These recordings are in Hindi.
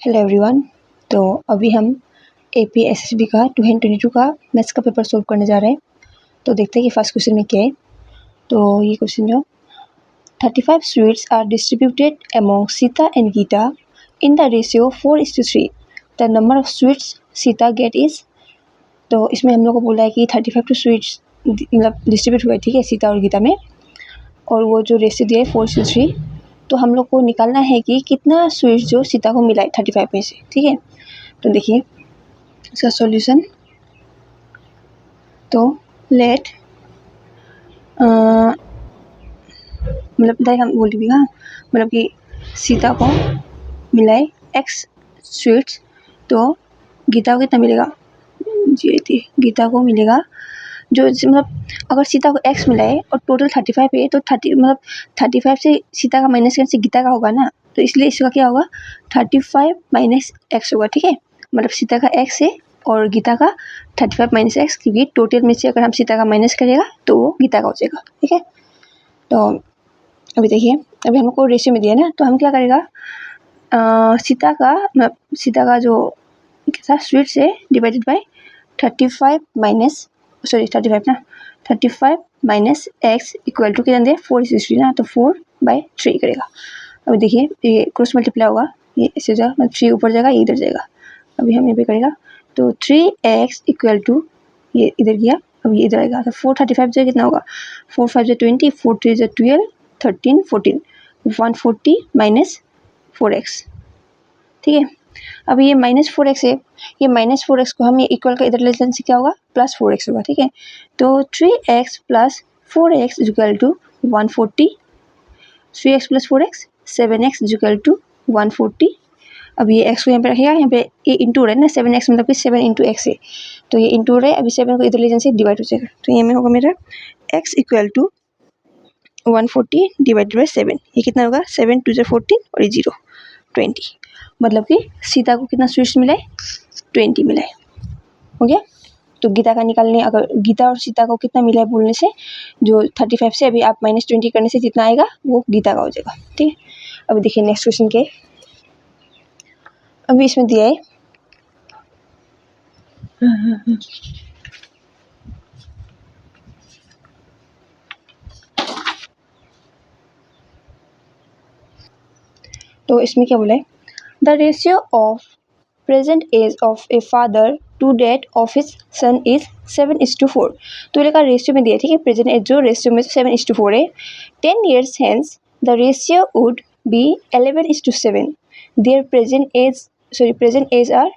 Hello everyone. तो अभी हम एपीएसएसबी का 2022 का मैथ्स का पेपर सोल्व करने जा रहे हैं। तो देखते हैं कि फर्स्ट क्वेश्चन में क्या है। तो ये क्वेश्चन जो 35 sweets are distributed among Sita and Gita in the ratio 4:3। The number of sweets Sita get is. तो इसमें हम लोग को बोला है कि 35 स्वीट्स मतलब डिस्ट्रीब्यूट हुए, ठीक है, सीता और गीता में, और वो जो रेशियो दिया है 4:3। तो हम लोग को निकालना है कि कितना स्वीट्स जो सीता को मिला है 35 में से, ठीक है। तो देखिए इसका सॉल्यूशन। तो लेट मतलब डायरेक्ट हम बोल दीजिएगा, मतलब कि सीता को मिलाए x स्वीट्स, तो गीता को कितना मिलेगा, जी थी गीता को मिलेगा जो मतलब अगर सीता को x मिला है और टोटल 35 है तो 35 से सीता का माइनस करने से गीता का होगा ना, तो इसलिए इसका क्या होगा 35 माइनस x होगा, ठीक है। मतलब सीता का x है और गीता का 35 माइनस x, क्योंकि टोटल में से अगर हम सीता का माइनस करेगा तो वो गीता का हो जाएगा, ठीक है। तो अभी देखिए, अभी हमको रेशियो में दिया ना, तो हम क्या करेगा, सीता का जो कैसा स्वीट से divided by 35 minus 35 minus x equal to कितना दे 4:3 ना, तो 4/3 करेगा। अभी देखिए ये क्रॉस मल्टीप्लाई होगा, ये इसे जाएगा मतलब 3 ऊपर जाएगा, ये इधर जाएगा। अभी हम यहाँ पे करेगा तो 3x इक्वल टू ये इधर गया, अब ये इधर आएगा, तो 435 जो कितना होगा 4 5 जो 20, 4 3 जो 12, 13 14, 140 माइनस 4x, ठीक है। अब ये -4x है, ये -4x को हम ये इक्वल का इधर ले लेने से क्या होगा +4x होगा, ठीक है। तो 3x plus 4x equal to 140, 3x plus 4x 7x equal to 140। अब ये x को यहाँ पे रखेगा, यहाँ पे ये इंटू रहा है ना, 7x मतलब कि 7 इंटू एक्स है, तो ये इंटू रहा है, अभी 7 को इधर ले जाने से डिवाइड हो जाएगा, तो ये में होगा मेरा x equal to 140 divided by 7, ये कितना होगा 7 2 14 और ये 0 20, मतलब कि सीता को कितना स्वीट्स मिला है 20 मिला है, हो गया। तो गीता का निकालने, अगर गीता और सीता को कितना मिला है बोलने से, जो 35 से अभी आप -20 करने से जितना आएगा वो गीता का हो जाएगा, ठीक है। अभी देखिए नेक्स्ट क्वेश्चन के, अभी इसमें दिया है तो इसमें क्या बोला है, the ratio of present age of a father to that of his son is 7:4। तो ये का रेशियो में दिया, ठीक है, प्रेजेंट एज जो रेशियो में 7:4 है। 10 years hence the ratio would be 11:7। Their present age are.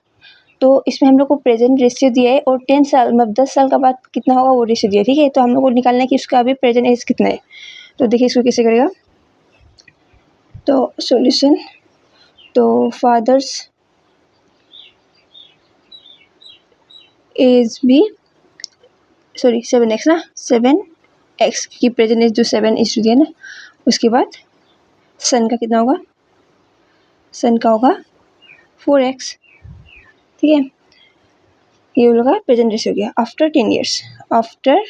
तो इसमें हम लोग को प्रेजेंट रेशियो दिया है और 10 साल मतलब 10 साल का बाद कितना होगा वो रेशियो दिया है, ठीक है। तो हम लोग को निकालना है कि उसका अभी प्रेजेंट एज कितना है। तो देखिए इसको कैसे करेगा, तो सॉल्यूशन। तो फादर्स एज भी 7x ना, 7x की प्रेजेंट एज जो 7 इशू दिया ना, उसके बाद सन का कितना होगा, सन का होगा 4x, ठीक है। ये लोग का प्रेजेंट रेशियो हो गया आफ्टर 10 ईयर्स। आफ्टर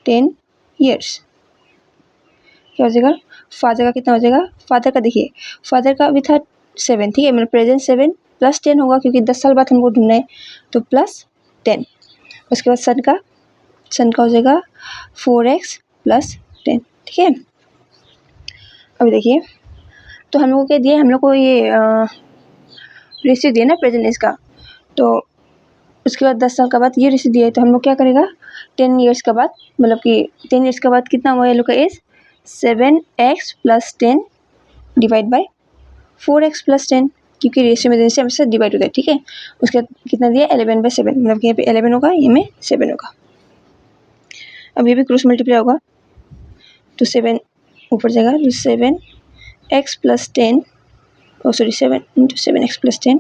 10 ईयर्स क्या हो जाएगा, फादर का कितना हो जाएगा, फादर का देखिए, फादर का अभी था 7, ठीक है, मतलब प्रेजेंट 7 + 10 होगा, क्योंकि 10 साल बाद हमको ढूंढना है, तो +10। उसके बाद सन का हो जाएगा 4x + 10, ठीक है। अभी देखिए, तो हम लोग को क्या दिया, हम लोग को ये रेशियो दिया ना प्रेजेंट एज का, तो उसके बाद 10 साल का बाद ये रेशियो दिया है, तो हम लोग क्या करेगा 10 ईयर्स के बाद, मतलब कि 10 ईयर्स के बाद कितना हुआ ये लोग का as 7x + 10 divide by 4x + 10, क्योंकि रेशियो में देने से हमेशा डिवाइड होता है, ठीक है। उसके बाद कितना दिया 11/7, मतलब कि यहाँ पे 11 होगा, ये में 7 होगा। अब ये भी क्रॉस मल्टीप्लाई होगा, तो 7 ऊपर जाएगा, तो 7x + 10 7 × 7x + 10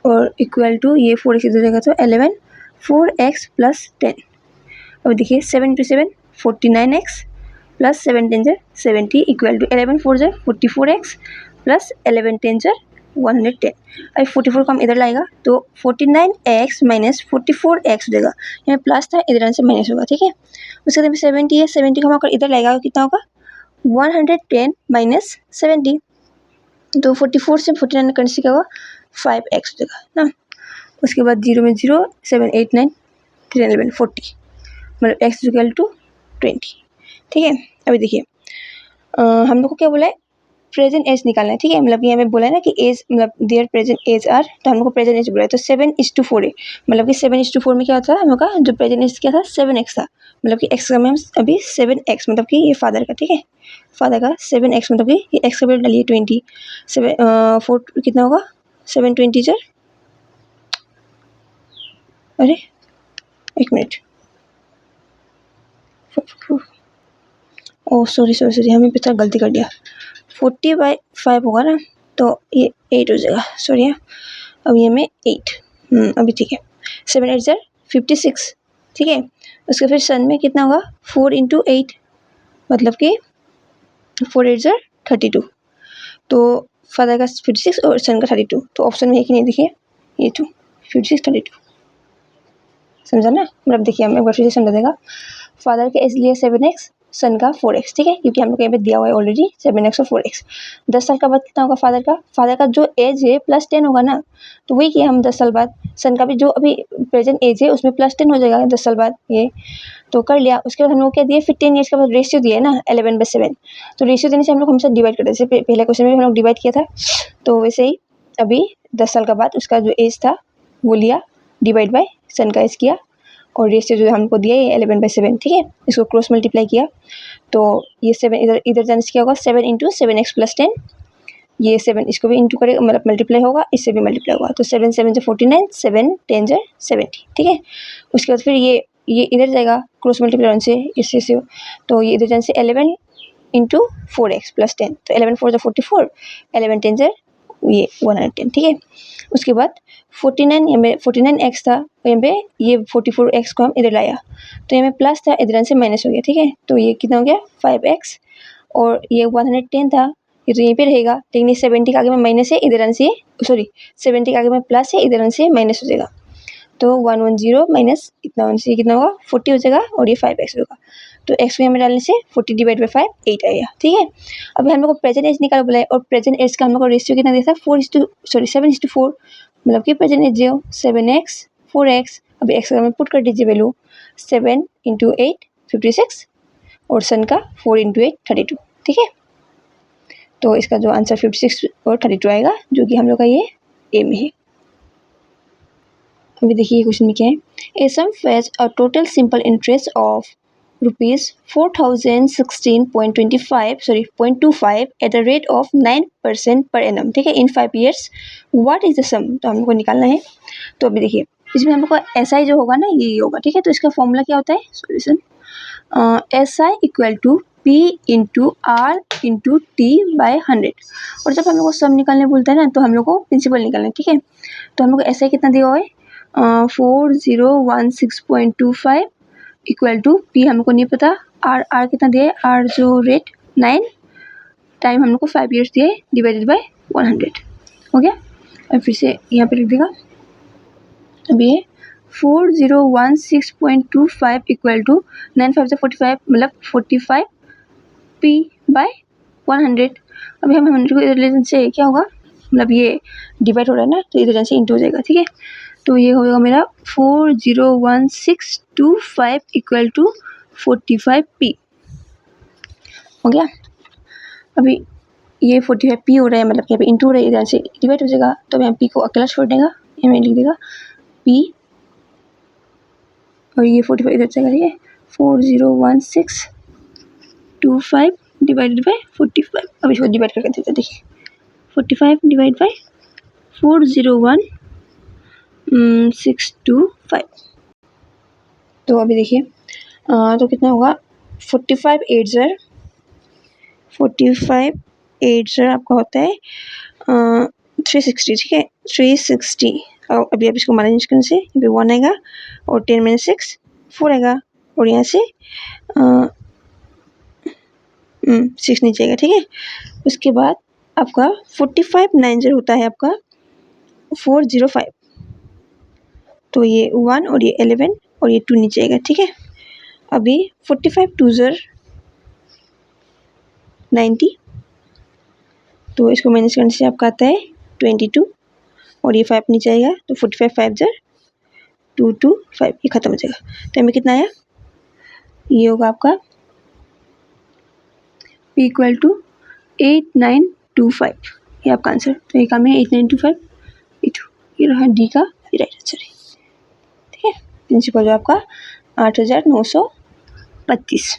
और इक्वल टू ये 4x इधर जाएगा, तो 11 4x + 10। अब देखिए 7 × 7 49x + 7 10 70 इक्वल टू 11 4 44x + 11 10 110। अब 44 को हम इधर लाएगा, तो 49x - 44x हो जाएगा, यहाँ प्लस था इधर से माइनस होगा, ठीक है। उसके बाद 70 है, 70 को हम अगर इधर लाएगा तो कितना होगा 110 - 70, तो 44 से 49 करने से क्या होगा 5x हो जाएगा ना। उसके बाद 0 में 0, 7 8 9 3 11 40, मतलब x इक्वल टू 20। ठीक है, अभी देखिए हम लोग को क्या बोला है, प्रेजेंट एज निकालना है। ठीक है, मतलब यहाँ पे बोला है ना कि एज मतलब देयर प्रेजेंट एज आर, तो हम लोग को प्रेजेंट एज बोला है। तो 7:4 है, मतलब कि 7:4 में क्या होता है हम लोग का जो प्रेजेंट एज क्या था 7x था, मतलब कि x का में अभी 7x, मतलब कि ये फादर का। ठीक है, फादर का 7x, मतलब कि ये x का वैल्यू डालिए 20, 4 कितना होगा 720 सर, अरे एक मिनट, ओह सॉरी हमें पता गलती कर दिया, 40/5 होगा ना, तो ये 8 हो जाएगा, सॉरी। अब ये में 8, अभी ठीक है। 7 8 सर 56। ठीक है, उसके फिर सन में कितना होगा 4 × 8, मतलब कि 4 8 सर 32। तो फादर का 56 और सन का 32, तो ऑप्शन में एक ही नहीं, देखिए ये 2 56 32, समझा ना। मतलब देखिए हम एक बार फिर से समझा देगा। फादर के एज लिए 7x, सन का 4x। ठीक है, क्योंकि हम लोग यहाँ पे दिया हुआ है ऑलरेडी 7x और 4x। 10 साल का बाद कितना होगा फादर का जो एज है +10 होगा ना, तो वही किया हम 10 साल बाद। सन का भी जो अभी प्रेजेंट एज है उसमें +10 हो जाएगा 10 साल बाद, ये तो कर लिया। उसके बाद हम लोग क्या दिए, फिर 10 ईयर्स का बाद रेशियो दिया है ना 11/7, तो रेशियो देने से हम लोग हमेशा डिवाइड करते हैं, जैसे पहले क्वेश्चन में हम लोग डिवाइड किया था। तो वैसे ही अभी 10 साल का बाद उसका जो एज था वो लिया, डिवाइड बाय सन का एज किया, और रेशियो जो हमको दिया ये 11/7। ठीक है, इसको क्रॉस मल्टीप्लाई किया, तो ये 7 इधर इधर जाने से क्या होगा 7 × 7x + 10, ये 7 इसको भी इंटू करेगा, मतलब मल्टीप्लाई होगा, इससे भी मल्टीप्लाई होगा, तो 7 7 से 49, 7 10 से 70। ठीक है, उसके बाद फिर ये इधर जाएगा क्रॉस मल्टीप्लाई से इससे, तो ये इधर जाने से 11 × 4x + 10, तो 11 4 से 44, 11 10 से ये 110। ठीक है, उसके बाद 49 यहाँ पे 49x था, तो यहाँ पे ये 44x को हम इधर लाया, तो यहाँ पे प्लस था, इधर से माइनस हो गया। ठीक है, तो ये कितना हो गया 5x, और ये 110 था, ये तो यहीं पे रहेगा, लेकिन ये 70 के आगे में माइनस है, इधर से सॉरी 70 के आगे में प्लस है, इधर से माइनस हो जाएगा, तो 110 माइनस इतना 1 से कितना होगा 40 हो जाएगा, और ये 5x होगा, तो x को यहाँ में डालने से 40 / 5 8 आएगा। ठीक है, अभी हम लोग को प्रेजेंट एज निकाल बोला है, और प्रेजेंट एज का हम लोग को रेशियो कितना दिया था 7:4, मतलब कि प्रेजेंट एज जो 7x 4x, अभी x का में पुट कर दीजिए वैल्यू, 7 × 8 56, और सन का 4 × 8 32। ठीक है, तो इसका जो आंसर 56 और 32 आएगा, जो कि हम लोग का ये ए में है। अभी देखिए क्वेश्चन में क्या है, a sum fetch a total simple interest of ₹4016.25 at the rate of 9% पर एनम। ठीक है, in 5 years, what is the sum, तो हमको निकालना है। तो अभी देखिए इसमें हमको SI जो होगा ना ये होगा। ठीक है, तो इसका फॉर्मूला क्या होता है, solution SI = P × R × T/100। और जब हम लोग को सम निकालने बोलता है ना, तो हम लोग को प्रिंसिपल निकालना है। ठीक है, तो हम लोग को SI कितना दिया हुआ है 4016.25 = P हमको नहीं पता, R कितना दिया है, R जो रेट 9, टाइम हम लोग को 5 years दिए, डिवाइडेड बाय 100 हो गया। और फिर से यहाँ पे लिख देगा, अभी ये 4016.25 = 9 5 से 45, मतलब 45 P/100। अभी हम 100 को इधर से क्या होगा, मतलब ये डिवाइड हो रहा है ना, तो इधर से इंटू हो जाएगा। ठीक है, तो ये हो जाएगा मेरा 401625 = 45 P हो गया। अभी ये 45 P हो रहा है, मतलब यहाँ पे इंटू हो रहा है, इधर से डिवाइड हो जाएगा, तो यहाँ P को अकेला छोड़ देगा, यहाँ में लिख देगा P, और ये 45 इधर जाएगा। ठीक है, 401625 डिवाइडेड बाय 45। अब इसको डिवाइड करके देते, देखिए 45 डिवाइड बाय 401625, तो अभी देखिए तो कितना होगा 45 8 सर आपका होता है 360। ठीक है, 360। और अभी आप इसको मैनेज करने से यहाँ पे 1 आएगा, और 10 - 6 4 आएगा, और यहाँ से 6 नीचे आएगा। ठीक है, उसके बाद आपका 45 9 होता है आपका 405, तो ये 1 और ये 11 और ये 2 नीचे आएगा। ठीक है, अभी 45 2 90, तो इसको माइनस करने से आपका आता है 22 और ये 5 नीचे आएगा तो 45 5 जार 2 2 5 ये खत्म हो जाएगा। तो हमें कितना आया, ये होगा आपका P इक्वल टू 8925, ये आपका आंसर। तो ये काम है 8925 ये रहा डी का राइट आंसर है। ठीक है, प्रिंसिपल जो आपका 8925।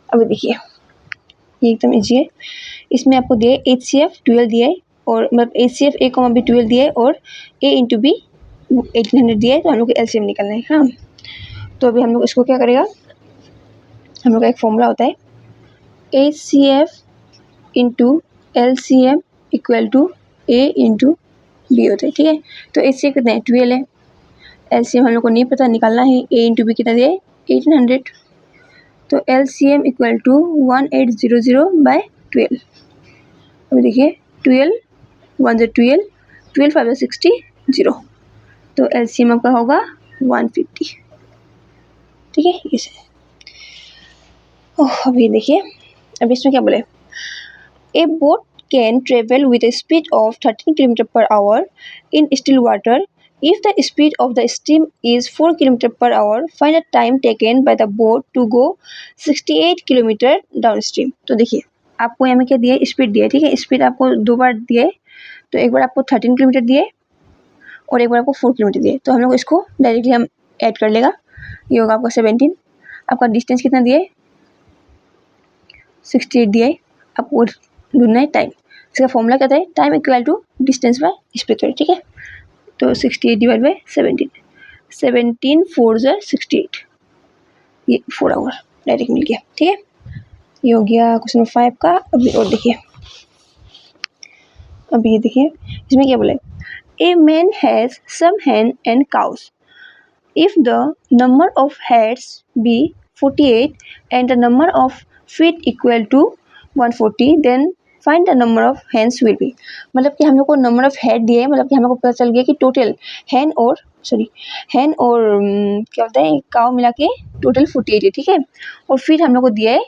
अभी देखिए ये एकदम इजी है, इसमें आपको दिया है HCF 12 दिया है और मतलब HCF A, B 12 दिया है और A इंटू B 1800 दिया है, तो हम लोग को LCM निकालना है। हाँ, तो अभी हम लोग इसको क्या करेगा, हम लोग का एक फॉर्मूला होता है HCF into LCM equal to A into B होता है। ठीक है, तो HCF कितना है 12 है, LCM हम लोग को नहीं पता, निकालना है। A इंटू B कितना दिया है 1800, तो LCM इक्वल टू 1800 बाय 12। अभी देखिए 12 1 जो 12 12 5 60 0, तो LCM आपका होगा 150। ठीक है, ये से अभी देखिए, अभी इसमें क्या बोले, ए boat can travel with a speed of 13 km/h in still water. If the speed of the stream is 4 km/h, find the time taken by the boat to go 68 km downstream. तो देखिए आपको यहाँ में क्या दिया है, स्पीड दिया है। ठीक है, स्पीड आपको दो बार दिया है, तो एक बार आपको 13 किलोमीटर दिए और एक बार आपको 4 किलोमीटर दिए। तो हम लोग इसको डायरेक्टली हम ऐड कर लेगा, ये होगा आपका 17। आपका डिस्टेंस कितना दिया है 68 दिया है, आपको ढूंढना है टाइम। इसका फॉर्मूला क्या है, time equal to distance by speed. ठीक है, तो 68 डिवाइड बाय 17, 17 4 ज़ा 68, ये 4 आवर डायरेक्ट मिल गया। ठीक है, ये हो गया क्वेश्चन नंबर 5 का। अभी और देखिए, अभी ये देखिए इसमें क्या बोला है, a man has some hen and cows. If the number of heads be 48 and the number of feet equal to 140, then find the number of hens will be। मतलब कि हम लोग को नंबर ऑफ हेड दिए, मतलब कि हम लोग को पता चल गया कि टोटल hen और क्या होता है काउ मिला के टोटल 48 है। ठीक है, और फिर हम लोग को दिया है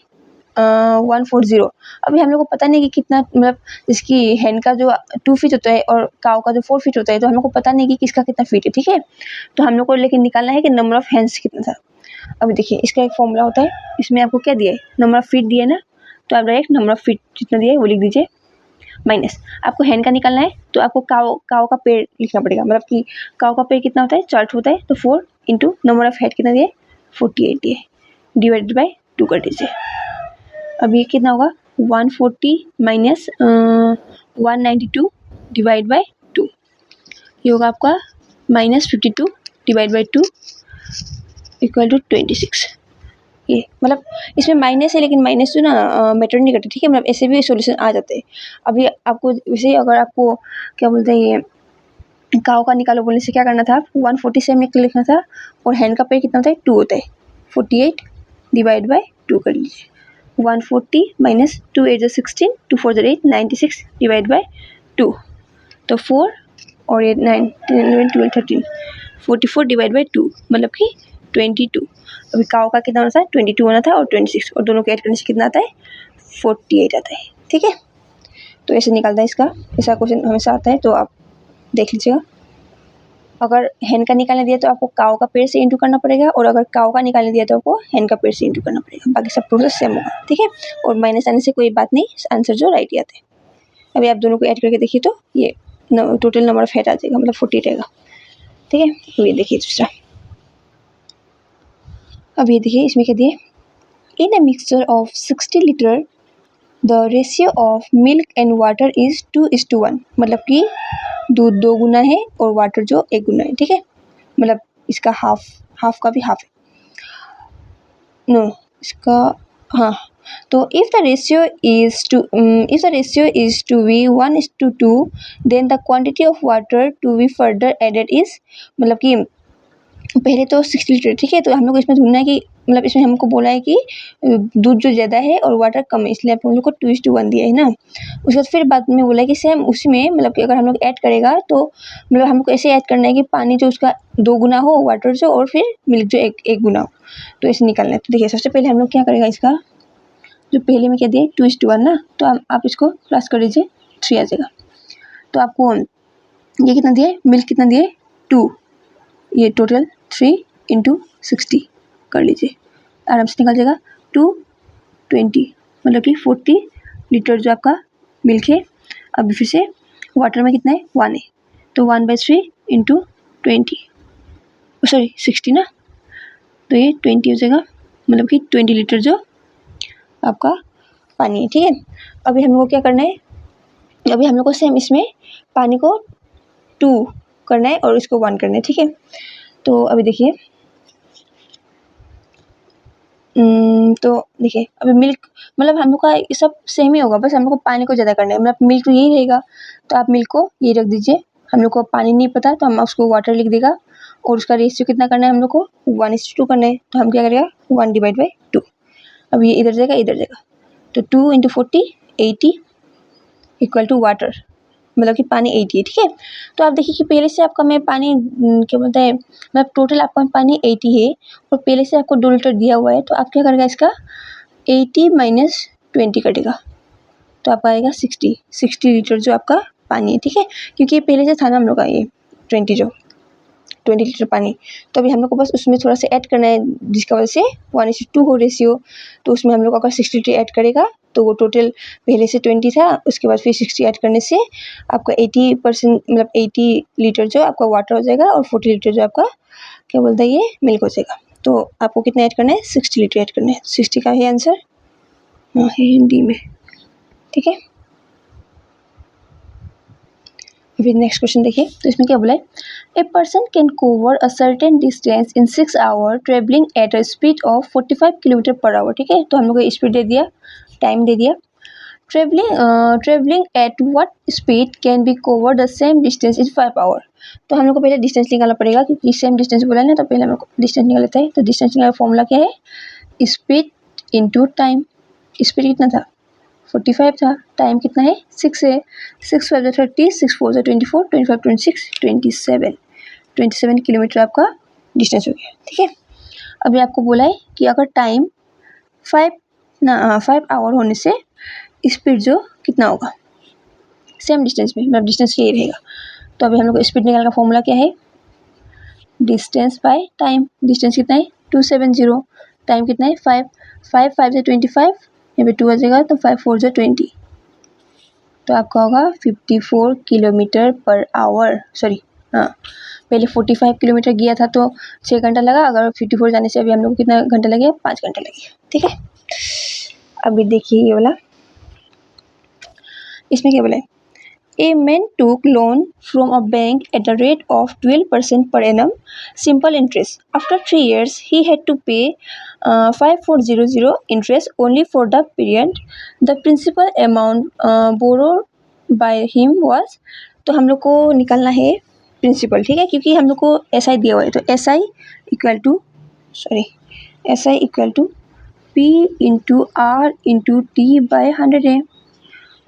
140। अभी हम लोग को पता नहीं कि कितना, मतलब इसकी हैन का जो 2 फीट होता है और काउ का जो 4 फीट होता है, तो हम लोग को पता नहीं कि किसका कितना फीट है। ठीक है, तो हम लोग को लेकिन निकालना है कि नंबर ऑफ हैंड्स कितना था। अभी देखिए इसका एक फॉर्मूला होता है, इसमें आपको क्या दिया है, नंबर ऑफ फीट दिया है ना, तो आप डायरेक्ट नंबर ऑफ फीट जितना दिया है वो लिख दीजिए, माइनस आपको हैन का निकालना है, तो आपको काउ का पेड़ लिखना पड़ेगा। मतलब कि काउ का पेड़ कितना होता है 4 होता है, तो 4 इंटू नंबर ऑफ हेड कितना दिया है 48 दिए, डिवाइडेड बाई 2 कर दीजिए। अब ये कितना होगा 140 माइनस 192 डिवाइड बाय 2, ये होगा आपका -52 डिवाइड बाय 2 इक्वल टू 26। ये मतलब इसमें माइनस है, लेकिन माइनस जो ना मैटर नहीं करते। ठीक है, मतलब ऐसे भी सोल्यूशन आ जाते हैं। अभी आपको वैसे अगर आपको क्या बोलते हैं ये काउ का निकालो बोलने से क्या करना था, 140 से हमने लिखना था, और हैंड का पेड़ कितना होता है 2 होता है, 48 डिवाइड बाय 2 कर लीजिए। 140 माइनस 2 8 16, 2 4 8 96 डिवाइड बाय 2, तो 4 और ये 9 10 11 12 13 44 डिवाइड बाय 2 मतलब कि 22। अभी काउ का कितना होना था 22 होना था और 26, और दोनों के ऐड करने से कितना आता है 48 आता है। ठीक है, तो ऐसे निकलता है इसका, ऐसा क्वेश्चन हमेशा आता है, तो आप देख लीजिएगा। अगर हैन का निकालने दिया तो आपको काउ का पेड़ से इंटू करना पड़ेगा, और अगर काउ का निकालने दिया तो आपको हैन का पेड़ से इंटू करना पड़ेगा। बाकी सब प्रोसेस सेम होगा। ठीक है, और माइनस आने से कोई बात नहीं, आंसर जो राइट ही आता है। अभी आप दोनों को ऐड करके देखिए तो ये टोटल नंबर ऑफ हेड आ जाएगा, मतलब 40 रहेगा। ठीक है, तो ये देखिए दूसरा। अब ये देखिए इसमें क्या दिए, in a mixture of 60 litre the ratio of milk and water is 2:1, मतलब कि दूध 2 गुना है और वाटर जो 1 गुना है। ठीक है, मतलब इसका हाफ का भी हाफ है, नो इसका हाँ। तो if the ratio is to be 1:2, then the quantity of water to be further added is, मतलब कि पहले तो 60 लीटर। ठीक है, तो हम लोग इसमें ढूंढना है कि मतलब इसमें हमको बोला है कि दूध जो ज़्यादा है और वाटर कम है, इसलिए हम लोग को 2:1 दिया है ना। उसके बाद फिर बाद में बोला है कि सेम उसी में, मतलब कि अगर हम लोग ऐड करेगा तो मतलब हमको ऐसे ऐड करना है कि पानी जो उसका 2 गुना हो, वाटर जो, और फिर मिल्क जो एक गुना हो, तो ऐसे निकालना है। तो देखिए सबसे पहले हम लोग क्या करेगा, इसका जो पहले में क्या दिया 2:1 ना, तो आप इसको प्लस कर दीजिए 3 आ जाएगा। तो आपको ये कितना दिया है, मिल्क कितना दिया है 2, ये टोटल 3 × 60 कर लीजिए, आराम से निकल जाएगा 220, मतलब कि 40 लीटर जो आपका मिल्क है। अब फिर से वाटर में कितना है 1 है, तो 1/3 × 20, सॉरी 60 ना, तो ये 20 हो जाएगा, मतलब कि 20 लीटर जो आपका पानी है। ठीक है, अभी हम लोग को क्या करना है, अभी हम लोग को सेम इसमें पानी को 2 करना है और इसको 1 करना है। ठीक है, तो अभी देखिए, तो देखिए अभी मिल्क, मतलब हम लोग का ये सब सेम ही होगा, बस हम लोग को पानी को ज़्यादा करना है, मतलब मिल्क तो यही रहेगा, तो आप मिल्क को ये रख दीजिए। हम लोग को पानी नहीं पता तो हम उसको वाटर लिख देगा, और उसका रेशियो कितना करना है हम लोग को 1:2 करना है, तो हम क्या करेगा 1/2। अब ये इधर जाएगा इधर जाएगा, तो 2 × 40 80 इक्वल टू वाटर, मतलब कि पानी 80 है। ठीक है, तो आप देखिए कि पहले से आपका मैं पानी क्या बोलते हैं, मतलब टोटल आपका पानी 80 है और पहले से आपको 2 लीटर दिया हुआ है, तो आप क्या करेगा इसका 80 - 20 कटेगा, तो आपका आएगा 60 लीटर जो आपका पानी है। ठीक है, क्योंकि ये पहले से था ना हम लोग का ये 20 लीटर पानी, तो अभी हम लोग को बस उसमें थोड़ा सा ऐड करना है, जिसका वजह से 1:2 हो रेशियो, तो उसमें हम लोग अगर 60 लीटर ऐड करेगा तो वो टोटल पहले से 20 था, उसके बाद फिर 60 ऐड करने से आपका 80%, मतलब 80 लीटर जो आपका वाटर हो जाएगा और 40 लीटर जो आपका क्या बोलते हैं ये मिल्क हो जाएगा। तो आपको कितना ऐड करना है 60 लीटर ऐड करना है, 60 का है आंसर, हाँ है हिंदी में। ठीक है, फिर नेक्स्ट क्वेश्चन देखिए, तो इसमें क्या बोला है, a person can cover a certain distance in 6 hour travelling at a speed of 45 km/h। ठीक है, तो हम लोग को स्पीड दे दिया, टाइम दे दिया, travelling at what speed can be covered the same distance in 5 hour. तो हम लोग को पहले डिस्टेंस निकालना पड़ेगा, क्योंकि सेम डिस्टेंस बोला है ना, तो पहले हम लोग डिस्टेंस निकाल लेते हैं। तो डिस्टेंस निकालने का फॉर्मूला क्या है, स्पीड इंटू टाइम। स्पीड कितना था 45 था, टाइम कितना है 6 है, 6 5 30, 6 4 24, 25 26 27 किलोमीटर आपका डिस्टेंस हो गया। ठीक है, अभी आपको बोला है कि अगर टाइम 5 आवर होने से स्पीड जो कितना होगा सेम डिस्टेंस में, मतलब डिस्टेंस यही रहेगा। तो अभी हम लोग को स्पीड निकालने का फॉर्मूला क्या है, डिस्टेंस बाय टाइम। डिस्टेंस कितना है 270, टाइम कितना है 5 5 से 25, यहाँ पे 2 आ जाएगा, तो 5 4 20, तो आपका होगा 54 km/h। सॉरी, हाँ, पहले 45 किलोमीटर गया था तो 6 घंटा लगा, अगर 54 जाने से अभी हम लोग को कितना घंटा लगेगा 5 घंटा लगेगा। ठीक है, अभी देखिए ये वाला, इसमें क्या बोला है, A man took loan from a bank at a rate of 12% per annum, simple interest. After 3 years, he had to pay 5400 interest only for the period. The principal amount borrowed by him was, तो हम लोग को निकालना है प्रिंसिपल। ठीक है, क्योंकि हम लोग को SI दिया हुआ है, तो SI equal to P × R × T/100 है,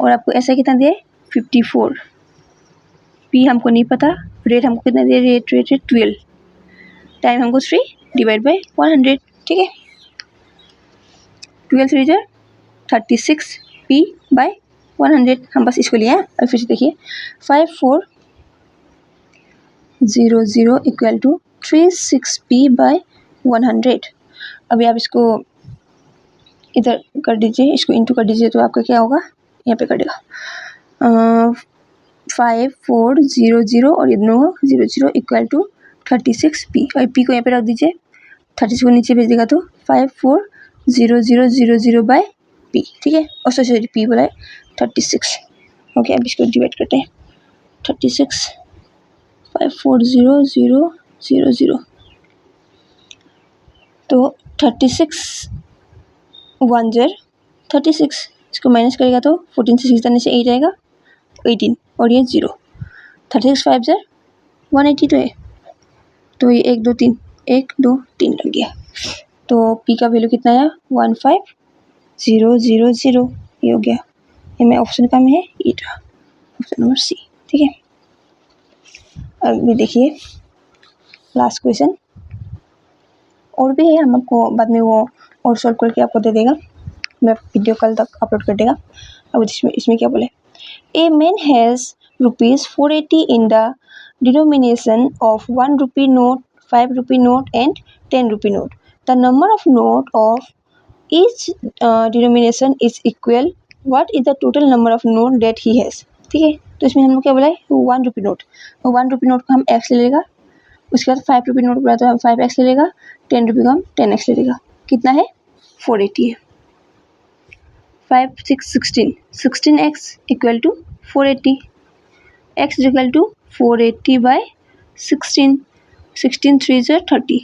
और आपको SI कितना दिया है 54, पी हमको नहीं पता, रेट हमको कितना दे, रेट है 12, टाइम हमको 3/100। ठीक है, 12 3 36 P/100, हम बस इसको लिया है। और फिर से देखिए 5400 इक्वल टू 36 P/100। अभी आप इसको इधर कर दीजिए, इसको इंटू कर दीजिए, तो आपका क्या होगा, यहाँ पे कटेगा 5400 और ये दोनों 00 इक्वल टू 36 P, और P को यहाँ पे रख दीजिए, 36 को नीचे भेज देगा तो 540000/P। ठीक है, और सॉरी P बोला है 36। ओके, अब इसको डिवाइड करते हैं, 36 540000, तो 36 1 0 36, इसको माइनस करेगा तो 14 से 6 जाने से 8 आएगा, 18, और ये 0, 36 5 0 180 तो है, तो ये 1 2 3 लग गया, तो P का वैल्यू कितना आया 15000, ये हो गया। ये मैं ऑप्शन का में है, ये था ऑप्शन नंबर C। ठीक है, अभी देखिए लास्ट क्वेश्चन, और भी है, हम आपको बाद में वो और सॉल्व करके आपको दे देगा। मैं वीडियो कल तक अपलोड कर देगा। अब इसमें क्या बोले, ए man has ₹480 in the denomination of 1 rupee note, 5 rupee note and 10 rupee note. The number of note of each denomination is equal. What is the total number of note that he has? ठीक है, तो इसमें हम लोग क्या बोला है, 1 rupee नोट, 1 rupee नोट को हम x ले लेगा, उसके बाद 5 rupee नोट बोला तो हम 5x ले लेगा, 10 rupee को हम 10x ले लेगा। कितना है, 480 है। 5 6 16, 16x equal to 480, x equal to 480 by 16, 16 3 से 30,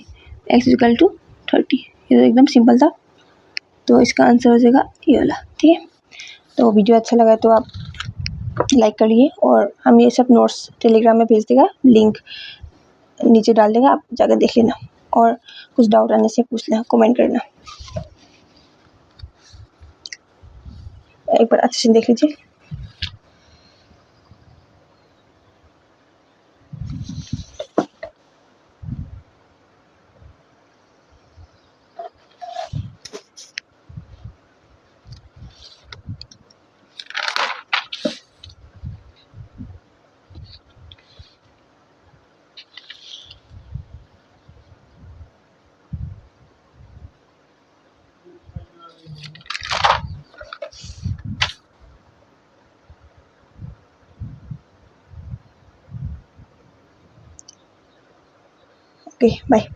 x इक्वल टू 30। ये तो एकदम सिंपल था, तो इसका आंसर हो जाएगा ये वाला। ठीक है, तो वीडियो अच्छा लगा तो आप लाइक करिए, और हम ये सब नोट्स टेलीग्राम में भेज देगा, लिंक नीचे डाल देगा, आप जाकर देख लेना, और कुछ डाउट आने से पूछ लेना, कमेंट करना। एक बार अच्छे से देख लीजिए। Okay, bye.